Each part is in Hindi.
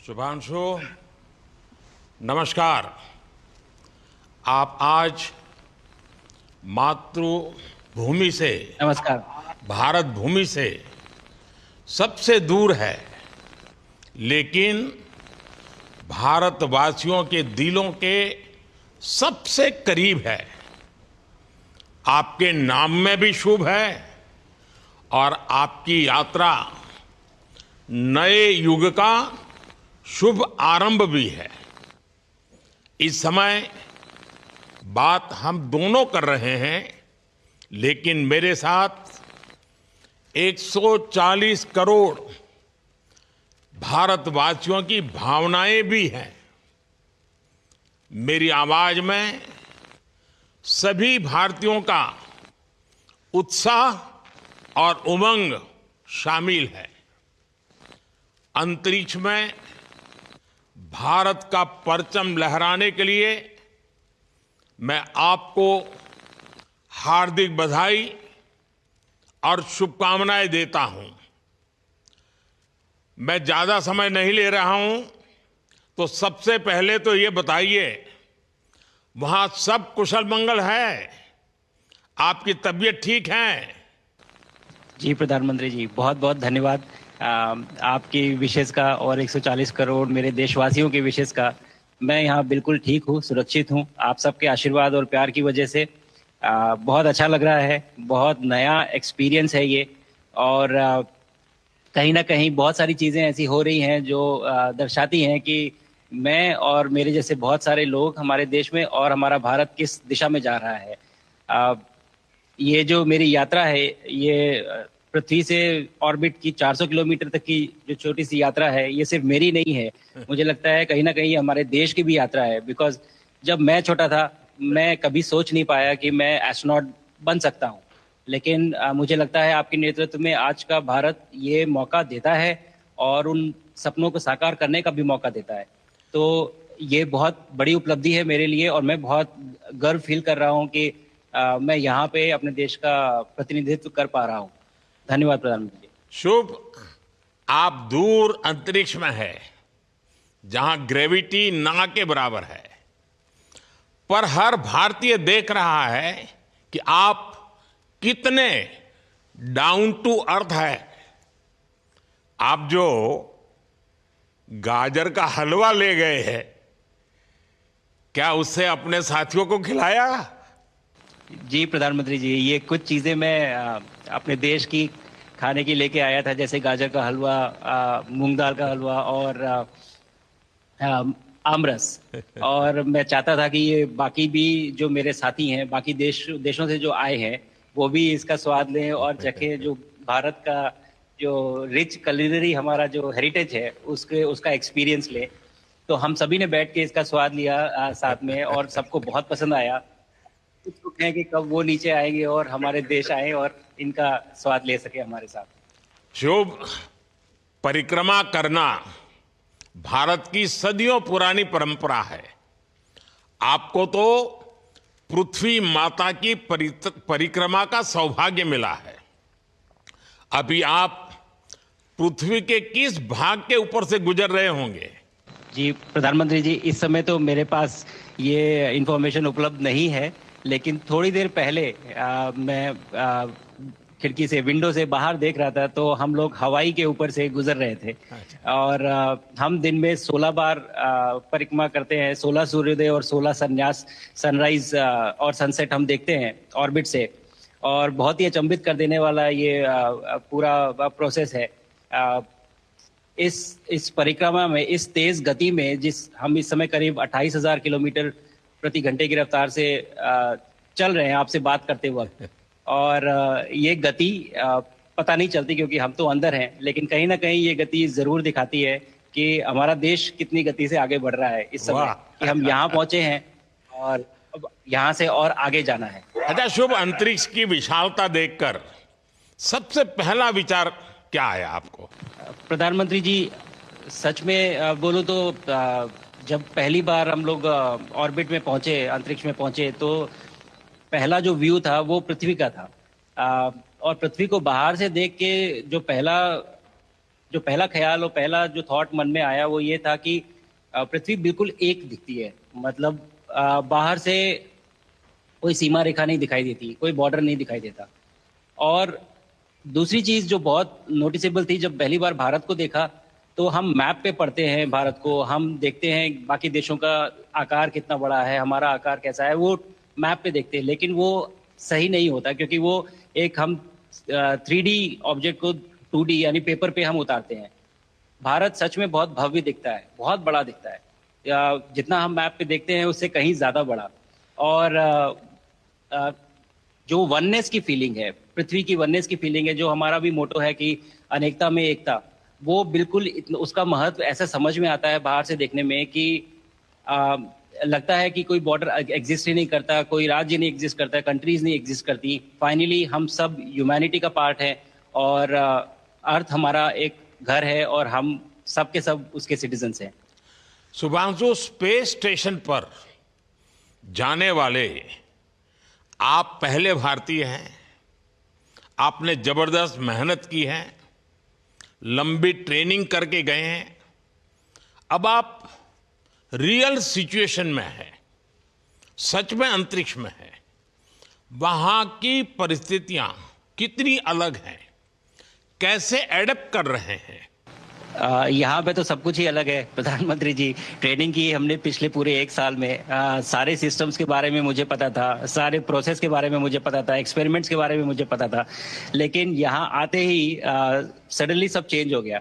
शुभांशु, नमस्कार। आप आज मातृभूमि से, नमस्कार। भारत भूमि से सबसे दूर है, लेकिन भारतवासियों के दिलों के सबसे करीब है। आपके नाम में भी शुभ है और आपकी यात्रा नए युग का शुभ आरंभ भी है। इस समय बात हम दोनों कर रहे हैं, लेकिन मेरे साथ 140 करोड़ भारतवासियों की भावनाएं भी हैं। मेरी आवाज में सभी भारतीयों का उत्साह और उमंग शामिल है। अंतरिक्ष में भारत का परचम लहराने के लिए मैं आपको हार्दिक बधाई और शुभकामनाएं देता हूं। मैं ज्यादा समय नहीं ले रहा हूं, तो सबसे पहले तो ये बताइए, वहां सब कुशल मंगल है? आपकी तबीयत ठीक है? जी प्रधानमंत्री जी, बहुत बहुत धन्यवाद आपकी विशेष का और 140 करोड़ मेरे देशवासियों की विशेष का। मैं यहाँ बिल्कुल ठीक हूँ, सुरक्षित हूँ। आप सबके आशीर्वाद और प्यार की वजह से बहुत अच्छा लग रहा है। बहुत नया एक्सपीरियंस है ये, और कहीं ना कहीं बहुत सारी चीज़ें ऐसी हो रही हैं जो दर्शाती हैं कि मैं और मेरे जैसे बहुत सारे लोग हमारे देश में और हमारा भारत किस दिशा में जा रहा है। ये जो मेरी यात्रा है, ये पृथ्वी से ऑर्बिट की 400 किलोमीटर तक की जो छोटी सी यात्रा है, ये सिर्फ मेरी नहीं है। मुझे लगता है कहीं ना कहीं हमारे देश की भी यात्रा है। बिकॉज जब मैं छोटा था, मैं कभी सोच नहीं पाया कि मैं एस्ट्रोनॉट बन सकता हूँ। लेकिन मुझे लगता है आपके नेतृत्व में आज का भारत ये मौका देता है और उन सपनों को साकार करने का भी मौका देता है। तो ये बहुत बड़ी उपलब्धि है मेरे लिए, और मैं बहुत गर्व फील कर रहा हूँ कि मैं यहाँ पे अपने देश का प्रतिनिधित्व कर पा रहा हूँ। धन्यवाद प्रधानमंत्री जी। शुभ। आप दूर अंतरिक्ष में है, जहां ग्रेविटी ना के बराबर है, पर हर भारतीय देख रहा है कि आप कितने डाउन टू अर्थ है। आप जो गाजर का हलवा ले गए हैं, क्या उससे अपने साथियों को खिलाया? जी प्रधानमंत्री जी, ये कुछ चीज़ें मैं अपने देश की खाने की लेके आया था, जैसे गाजर का हलवा, मूंग दाल का हलवा और आमरस। और मैं चाहता था कि ये बाकी भी जो मेरे साथी हैं, बाकी देशों से जो आए हैं, वो भी इसका स्वाद लें और चखें। जो भारत का जो रिच culinary हमारा जो हेरिटेज है, उसका एक्सपीरियंस लें। तो हम सभी ने बैठ के इसका स्वाद लिया साथ में, और सबको बहुत पसंद आया। कुछ लोग हैं कि कब वो नीचे आएंगे और हमारे देश आए और इनका स्वाद ले सके हमारे साथ। शुभ। परिक्रमा करना भारत की सदियों पुरानी परंपरा है। आपको तो पृथ्वी माता की परिक्रमा का सौभाग्य मिला है। अभी आप पृथ्वी के किस भाग के ऊपर से गुजर रहे होंगे? जी प्रधानमंत्री जी, इस समय तो मेरे पास ये इंफॉर्मेशन उपलब्ध नहीं है, लेकिन थोड़ी देर पहले मैं खिड़की से, विंडो से बाहर देख रहा था, तो हम लोग हवाई के ऊपर से गुजर रहे थे। और हम दिन में 16 बार परिक्रमा करते हैं। 16 सूर्योदय और 16 संन्यास, सनराइज और सनसेट हम देखते हैं ऑर्बिट से। और बहुत ही अचंभित कर देने वाला ये पूरा प्रोसेस है। इस परिक्रमा में, इस तेज गति में, जिस हम इस समय करीब 28,000 किलोमीटर प्रति घंटे की रफ्तार से चल रहे हैं आपसे बात करते वक्त, और ये गति पता नहीं चलती क्योंकि हम तो अंदर हैं, लेकिन कहीं ना कहीं ये गति जरूर दिखाती है कि हमारा देश कितनी गति से आगे बढ़ रहा है इस समय, कि हम यहाँ पहुंचे हैं और अब यहाँ से और आगे जाना है। अच्छा शुभ, अंतरिक्ष की विशालता देखकर सबसे पहला विचार क्या आया आपको? प्रधानमंत्री जी, सच में बोलूं तो जब पहली बार हम लोग ऑर्बिट में पहुंचे, अंतरिक्ष में पहुंचे, तो पहला जो व्यू था वो पृथ्वी का था। और पृथ्वी को बाहर से देख के जो पहला जो पहला ख्याल और पहला जो थॉट मन में आया वो ये था कि पृथ्वी बिल्कुल एक दिखती है। मतलब बाहर से कोई सीमा रेखा नहीं दिखाई देती, कोई बॉर्डर नहीं दिखाई देता। और दूसरी चीज जो बहुत नोटिसेबल थी, जब पहली बार भारत को देखा तो हम मैप पे पढ़ते हैं भारत को, हम देखते हैं बाकी देशों का आकार कितना बड़ा है, हमारा आकार कैसा है, वो मैप पे देखते हैं। लेकिन वो सही नहीं होता, क्योंकि वो एक हम 3D ऑब्जेक्ट को 2D यानी पेपर पे हम उतारते हैं। भारत सच में बहुत भव्य दिखता है, बहुत बड़ा दिखता है, जितना हम मैप पे देखते हैं उससे कहीं ज्यादा बड़ा। और जो वननेस की फीलिंग है, पृथ्वी की वननेस की फीलिंग है, जो हमारा भी मोटो है कि अनेकता में एकता, वो बिल्कुल उसका महत्व ऐसा समझ में आता है बाहर से देखने में कि लगता है कि कोई बॉर्डर एग्जिस्ट ही नहीं करता, कोई राज्य नहीं एग्जिस्ट करता, कंट्रीज नहीं एग्जिस्ट करती। फाइनली हम सब ह्यूमैनिटी का पार्ट है और अर्थ हमारा एक घर है और हम सब के सब उसके सिटीजन्स हैं। शुभांशु, स्पेस स्टेशन पर जाने वाले आप पहले भारतीय हैं। आपने जबरदस्त मेहनत की है, लंबी ट्रेनिंग करके गए हैं। अब आप रियल सिचुएशन में हैं, सच में अंतरिक्ष में हैं। वहां की परिस्थितियां कितनी अलग हैं, कैसे एडप्ट कर रहे हैं? यहाँ पे तो सब कुछ ही अलग है प्रधानमंत्री जी। ट्रेनिंग की हमने पिछले पूरे 1 साल में। सारे सिस्टम्स के बारे में मुझे पता था, सारे प्रोसेस के बारे में मुझे पता था, एक्सपेरिमेंट्स के बारे में मुझे पता था। लेकिन यहाँ आते ही सडनली सब चेंज हो गया।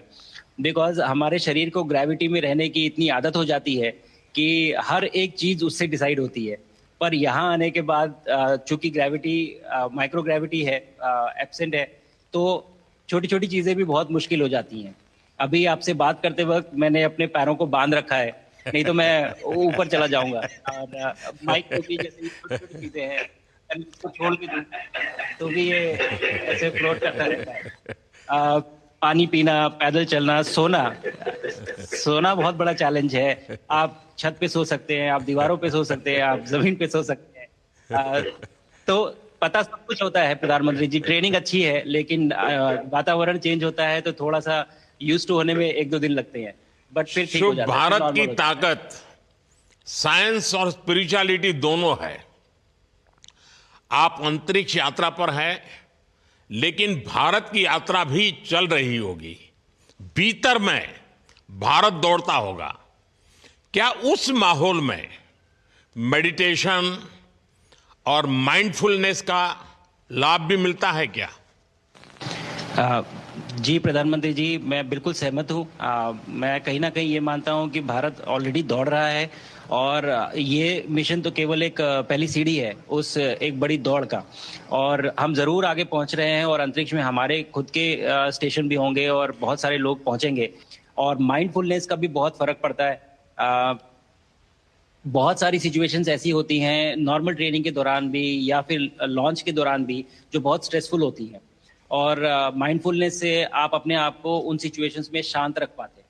बिकॉज हमारे शरीर को ग्रेविटी में रहने की इतनी आदत हो जाती है कि हर एक चीज उससे डिसाइड होती है। पर यहाँ आने के बाद चूंकि ग्रेविटी माइक्रो ग्रेविटी है, एब्सेंट है, तो छोटी छोटी चीजें भी बहुत मुश्किल हो जाती हैं। अभी आपसे बात करते वक्त मैंने अपने पैरों को बांध रखा है, नहीं तो मैं ऊपर चला जाऊंगा। और माइक को भी जैसे छोटी छोटी चीजें हैं, इसको छोड़ के दूं तो भी ये ऐसे फ्लोट करता रहता है। पानी पीना, पैदल चलना, सोना बहुत बड़ा चैलेंज है। आप छत पे सो सकते हैं, आप दीवारों पे सो सकते हैं, आप जमीन पे सो सकते हैं। तो पता सब कुछ होता है प्रधानमंत्री जी, ट्रेनिंग अच्छी है, लेकिन वातावरण चेंज होता है तो थोड़ा सा यूज टू होने में 1-2 दिन लगते हैं, बट फिर ठीक हो जाता है। भारत की ताकत साइंस और स्पिरिचुअलिटी दोनों है। आप अंतरिक्ष यात्रा पर हैं, लेकिन भारत की यात्रा भी चल रही होगी। भीतर में भारत दौड़ता होगा। क्या उस माहौल में मेडिटेशन और माइंडफुलनेस का लाभ भी मिलता है क्या? जी प्रधानमंत्री जी, मैं बिल्कुल सहमत हूँ। मैं कहीं ना कहीं ये मानता हूँ कि भारत ऑलरेडी दौड़ रहा है और ये मिशन तो केवल एक पहली सीढ़ी है उस एक बड़ी दौड़ का। और हम जरूर आगे पहुंच रहे हैं और अंतरिक्ष में हमारे खुद के स्टेशन भी होंगे और बहुत सारे लोग पहुंचेंगे। और माइंडफुलनेस का भी बहुत फर्क पड़ता है। बहुत सारी सिचुएशंस ऐसी होती हैं नॉर्मल ट्रेनिंग के दौरान भी या फिर लॉन्च के दौरान भी, जो बहुत स्ट्रेसफुल होती हैं। और माइंडफुलनेस से आप अपने आप को उन सिचुएशंस में शांत रख पाते हैं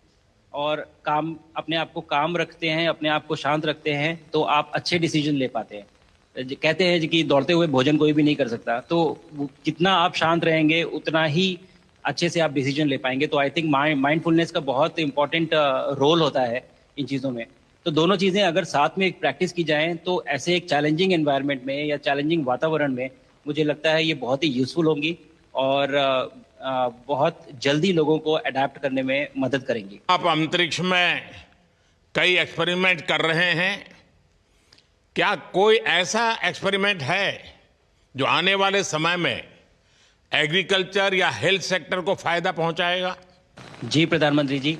और अपने आप को काम रखते हैं, अपने आप को शांत रखते हैं, तो आप अच्छे डिसीजन ले पाते हैं। कहते हैं कि दौड़ते हुए भोजन कोई भी नहीं कर सकता, तो जितना आप शांत रहेंगे उतना ही अच्छे से आप डिसीजन ले पाएंगे। तो आई थिंक माइंडफुलनेस का बहुत इंपॉर्टेंट रोल होता है इन चीज़ों में। तो दोनों चीज़ें अगर साथ में प्रैक्टिस की जाएं तो ऐसे एक चैलेंजिंग एनवायरनमेंट में या चैलेंजिंग वातावरण में मुझे लगता है ये बहुत ही यूजफुल होंगी और बहुत जल्दी लोगों को अडेप्ट करने में मदद करेंगी। आप अंतरिक्ष में कई एक्सपेरिमेंट कर रहे हैं। क्या कोई ऐसा एक्सपेरिमेंट है जो आने वाले समय में एग्रीकल्चर या हेल्थ सेक्टर को फायदा पहुंचाएगा? जी प्रधानमंत्री जी,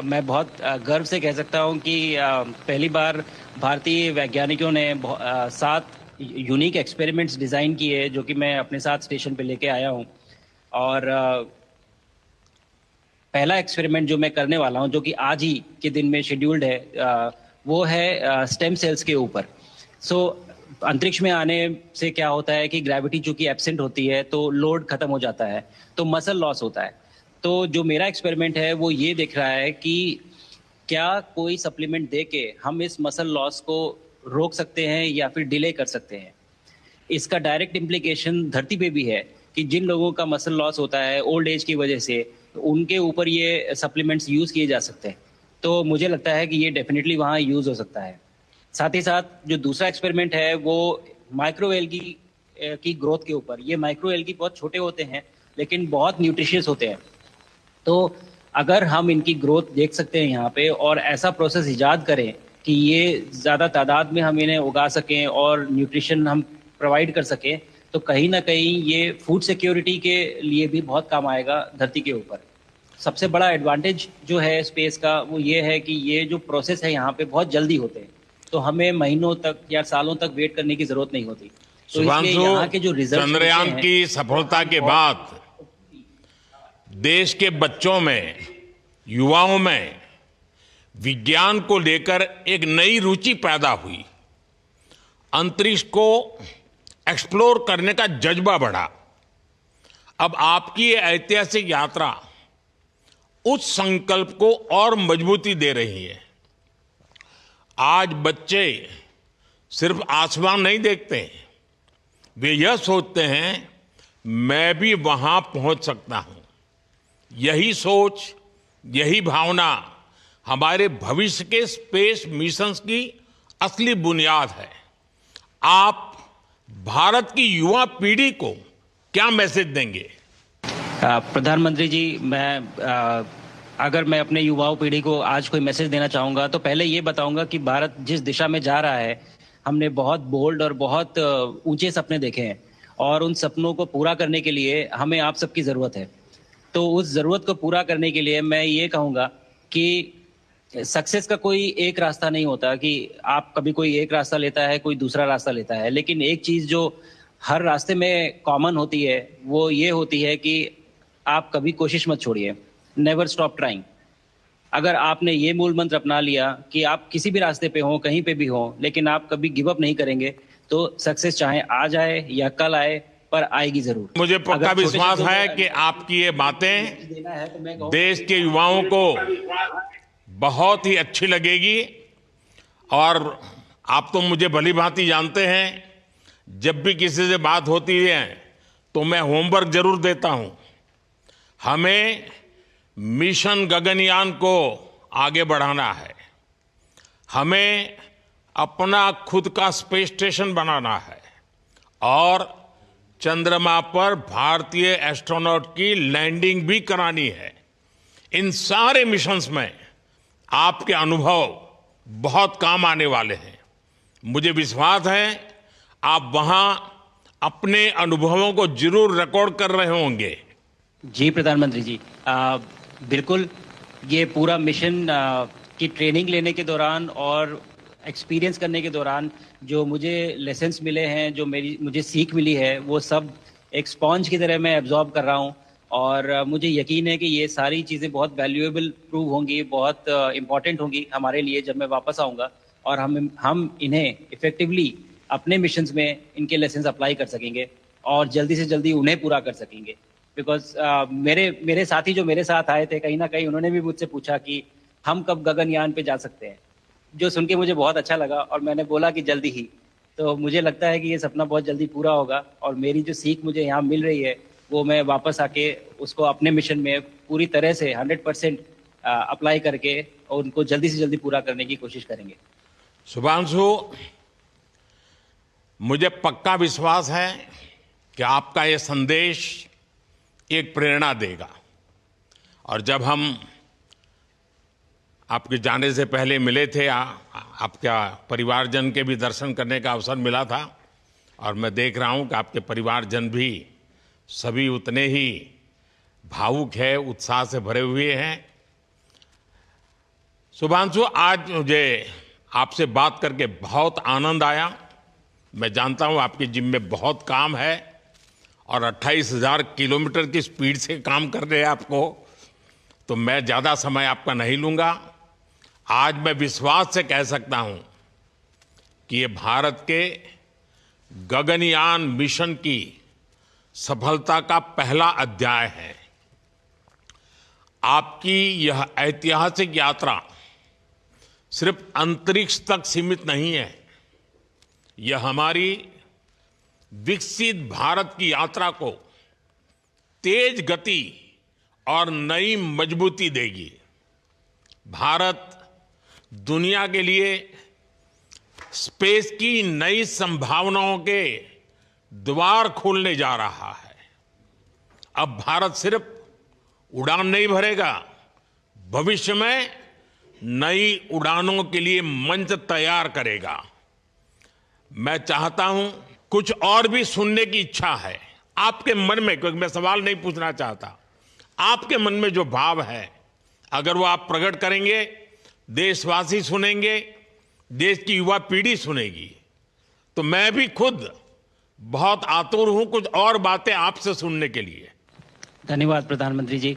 मैं बहुत गर्व से कह सकता हूं कि पहली बार भारतीय वैज्ञानिकों ने 7 यूनिक एक्सपेरिमेंट्स डिज़ाइन किए जो कि मैं अपने साथ स्टेशन पे लेके आया हूं। और पहला एक्सपेरिमेंट जो मैं करने वाला हूं, जो कि आज ही के दिन में शेड्यूल्ड है, वो है स्टेम सेल्स के ऊपर। अंतरिक्ष में आने से क्या होता है कि ग्रेविटी चूंकि एब्सेंट होती है तो लोड खत्म हो जाता है, तो मसल लॉस होता है। तो जो मेरा एक्सपेरिमेंट है वो ये देख रहा है कि क्या कोई सप्लीमेंट दे के हम इस मसल लॉस को रोक सकते हैं या फिर डिले कर सकते हैं। इसका डायरेक्ट इम्प्लीकेशन धरती पे भी है कि जिन लोगों का मसल लॉस होता है ओल्ड एज की वजह से तो उनके ऊपर ये सप्लीमेंट्स यूज़ किए जा सकते हैं। तो मुझे लगता है कि ये डेफिनेटली वहाँ यूज़ हो सकता है। साथ ही साथ जो दूसरा एक्सपेरिमेंट है वो माइक्रो एल्गी की ग्रोथ के ऊपर। ये माइक्रो एल्गी बहुत छोटे होते हैं लेकिन बहुत न्यूट्रिशियस होते हैं। तो अगर हम इनकी ग्रोथ देख सकते हैं यहाँ पे और ऐसा प्रोसेस इजाद करें कि ये ज़्यादा तादाद में हम इन्हें उगा सकें और न्यूट्रिशन हम प्रोवाइड कर सकें, तो कहीं ना कहीं ये फूड सिक्योरिटी के लिए भी बहुत काम आएगा धरती के ऊपर। सबसे बड़ा एडवांटेज जो है स्पेस का वो ये है कि ये जो प्रोसेस है यहाँ पे बहुत जल्दी होते हैं, तो हमें महीनों तक या सालों तक वेट करने की जरूरत नहीं होती। तो इसलिए शुभांशु, यहाँ के जो रिजल्ट चंद्रयान की सफलता के बाद देश के बच्चों में, युवाओं में विज्ञान को लेकर एक नई रुचि पैदा हुई। अंतरिक्ष को एक्सप्लोर करने का जज्बा बढ़ा। अब आपकी ये ऐतिहासिक यात्रा उस संकल्प को और मजबूती दे रही है। आज बच्चे सिर्फ आसमान नहीं देखते, वे यह सोचते हैं मैं भी वहां पहुंच सकता हूं। यही सोच, यही भावना हमारे भविष्य के स्पेस मिशंस की असली बुनियाद है। आप भारत की युवा पीढ़ी को क्या मैसेज देंगे? प्रधानमंत्री जी, अगर मैं अपने युवाओं पीढ़ी को आज कोई मैसेज देना चाहूँगा तो पहले ये बताऊँगा कि भारत जिस दिशा में जा रहा है, हमने बहुत बोल्ड और बहुत ऊंचे सपने देखे हैं और उन सपनों को पूरा करने के लिए हमें आप सबकी ज़रूरत है। तो उस ज़रूरत को पूरा करने के लिए मैं ये कहूँगा कि सक्सेस का कोई एक रास्ता नहीं होता कि आप कभी कोई एक रास्ता लेता है, कोई दूसरा रास्ता लेता है, लेकिन एक चीज़ जो हर रास्ते में कॉमन होती है वो ये होती है कि आप कभी कोशिश मत छोड़िए, नेवर स्टॉप ट्राइंग। अगर आपने ये मूल मंत्र अपना लिया कि आप किसी भी रास्ते पे हो, कहीं पे भी हो, लेकिन आप कभी गिव अप नहीं करेंगे, तो सक्सेस चाहे आज आए या कल आए पर आएगी जरूर। मुझे पक्का विश्वास है कि आपकी ये बातें देश के युवाओं को बहुत ही अच्छी लगेगी। और आप तो मुझे भली भांति जानते हैं, जब भी किसी से बात होती है तो मैं होमवर्क जरूर देता हूं। हमें मिशन गगनयान को आगे बढ़ाना है, हमें अपना खुद का स्पेस स्टेशन बनाना है और चंद्रमा पर भारतीय एस्ट्रोनॉट की लैंडिंग भी करानी है। इन सारे मिशंस में आपके अनुभव बहुत काम आने वाले हैं। मुझे विश्वास है आप वहां अपने अनुभवों को जरूर रिकॉर्ड कर रहे होंगे। जी प्रधानमंत्री जी, बिल्कुल। ये पूरा मिशन की ट्रेनिंग लेने के दौरान और एक्सपीरियंस करने के दौरान जो मुझे लेसन्स मिले हैं, जो मुझे सीख मिली है, वो सब एक स्पॉन्ज की तरह मैं एब्जॉर्ब कर रहा हूँ। और मुझे यकीन है कि ये सारी चीज़ें बहुत वैल्यूएबल प्रूव होंगी, बहुत इम्पॉर्टेंट होंगी हमारे लिए जब मैं वापस आऊँगा और हम इन्हें इफ़ेक्टिवली अपने मिशंस में इनके लेसन्स अप्लाई कर सकेंगे और जल्दी से जल्दी उन्हें पूरा कर सकेंगे। बिकॉज मेरे साथी जो मेरे साथ आए थे, कहीं ना कहीं उन्होंने भी मुझसे पूछा कि हम कब गगनयान पे जा सकते हैं, जो सुन के मुझे बहुत अच्छा लगा और मैंने बोला कि जल्दी ही। तो मुझे लगता है कि ये सपना बहुत जल्दी पूरा होगा और मेरी जो सीख मुझे यहाँ मिल रही है वो मैं वापस आके उसको अपने मिशन में पूरी तरह से 100% अप्लाई करके और उनको जल्दी से जल्दी पूरा करने की कोशिश करेंगे। शुभांशु, मुझे पक्का विश्वास है कि आपका ये संदेश एक प्रेरणा देगा। और जब हम आपके जाने से पहले मिले थे, आपका परिवारजन के भी दर्शन करने का अवसर मिला था और मैं देख रहा हूं कि आपके परिवारजन भी सभी उतने ही भावुक है, उत्साह से भरे हुए हैं। शुभांशु, आज मुझे आपसे बात करके बहुत आनंद आया। मैं जानता हूं आपकी जिम में बहुत काम है और 28,000 किलोमीटर की स्पीड से काम कर रहे हैं आपको, तो मैं ज़्यादा समय आपका नहीं लूँगा। आज मैं विश्वास से कह सकता हूं कि ये भारत के गगनयान मिशन की सफलता का पहला अध्याय है। आपकी यह ऐतिहासिक यात्रा सिर्फ अंतरिक्ष तक सीमित नहीं है, यह हमारी विकसित भारत की यात्रा को तेज गति और नई मजबूती देगी। भारत दुनिया के लिए स्पेस की नई संभावनाओं के द्वार खोलने जा रहा है। अब भारत सिर्फ उड़ान नहीं भरेगा, भविष्य में नई उड़ानों के लिए मंच तैयार करेगा। मैं चाहता हूं, कुछ और भी सुनने की इच्छा है आपके मन में, क्योंकि मैं सवाल नहीं पूछना चाहता, आपके मन में जो भाव है अगर वो आप प्रकट करेंगे, देशवासी सुनेंगे, देश की युवा पीढ़ी सुनेगी, तो मैं भी खुद बहुत आतुर हूं कुछ और बातें आपसे सुनने के लिए। धन्यवाद प्रधानमंत्री जी।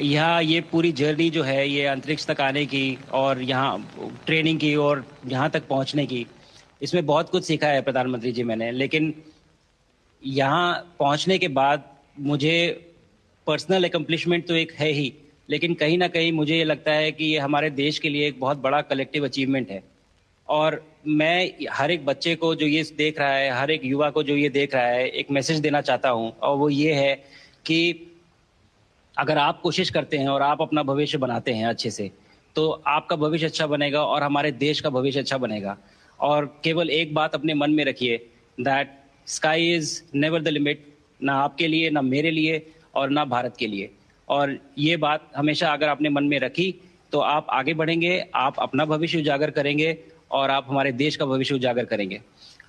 यहाँ ये पूरी जर्नी जो है, ये अंतरिक्ष तक आने की और यहाँ ट्रेनिंग की और यहाँ तक पहुँचने की, इसमें बहुत कुछ सीखा है प्रधानमंत्री जी मैंने। लेकिन यहाँ पहुँचने के बाद मुझे पर्सनल एकम्प्लिशमेंट तो एक है ही, लेकिन कहीं ना कहीं मुझे ये लगता है कि ये हमारे देश के लिए एक बहुत बड़ा कलेक्टिव अचीवमेंट है। और मैं हर एक बच्चे को जो ये देख रहा है, हर एक युवा को जो ये देख रहा है, एक मैसेज देना चाहता हूँ, और वो ये है कि अगर आप कोशिश करते हैं और आप अपना भविष्य बनाते हैं अच्छे से, तो आपका भविष्य अच्छा बनेगा और हमारे देश का भविष्य अच्छा बनेगा। और केवल एक बात अपने मन में रखिए, that sky is never the limit, ना आपके लिए, ना मेरे लिए और ना भारत के लिए। और ये बात हमेशा अगर आपने मन में रखी तो आप आगे बढ़ेंगे, आप अपना भविष्य उजागर करेंगे और आप हमारे देश का भविष्य उजागर करेंगे।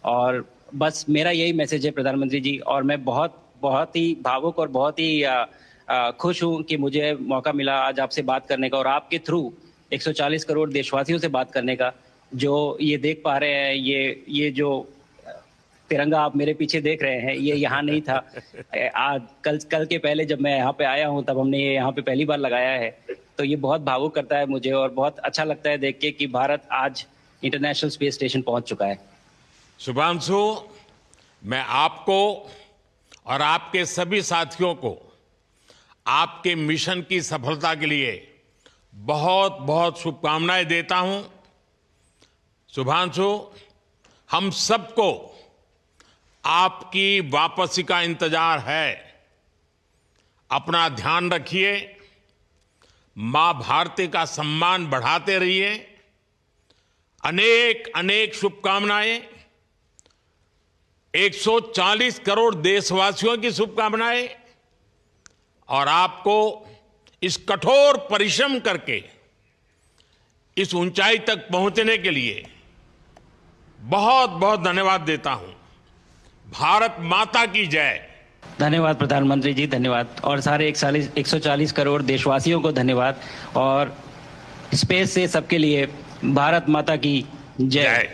और बस मेरा यही मैसेज है प्रधानमंत्री जी। और मैं बहुत ही भावुक और बहुत ही खुश हूं कि मुझे मौका मिला आज आपसे बात करने का और आपके थ्रू 140 करोड़ देशवासियों से बात करने का। जो ये देख पा रहे हैं, ये जो तिरंगा आप मेरे पीछे देख रहे हैं, ये यहाँ नहीं था। आज कल के पहले जब मैं यहाँ पे आया हूँ तब हमने ये यहाँ पे पहली बार लगाया है। तो ये बहुत भावुक करता है मुझे और बहुत अच्छा लगता है देख के कि भारत आज इंटरनेशनल स्पेस स्टेशन पहुंच चुका है। शुभांशु, मैं आपको और आपके सभी साथियों को आपके मिशन की सफलता के लिए बहुत बहुत शुभकामनाएं देता हूं। शुभांशु, हम सबको आपकी वापसी का इंतजार है। अपना ध्यान रखिए, मां भारती का सम्मान बढ़ाते रहिए। अनेक अनेक शुभकामनाएं, 140 करोड़ देशवासियों की शुभकामनाएं, और आपको इस कठोर परिश्रम करके इस ऊंचाई तक पहुंचने के लिए बहुत बहुत धन्यवाद देता हूं। भारत माता की जय। धन्यवाद प्रधानमंत्री जी, धन्यवाद। और सारे 140 करोड़ देशवासियों को धन्यवाद। और स्पेस से सबके लिए भारत माता की जय।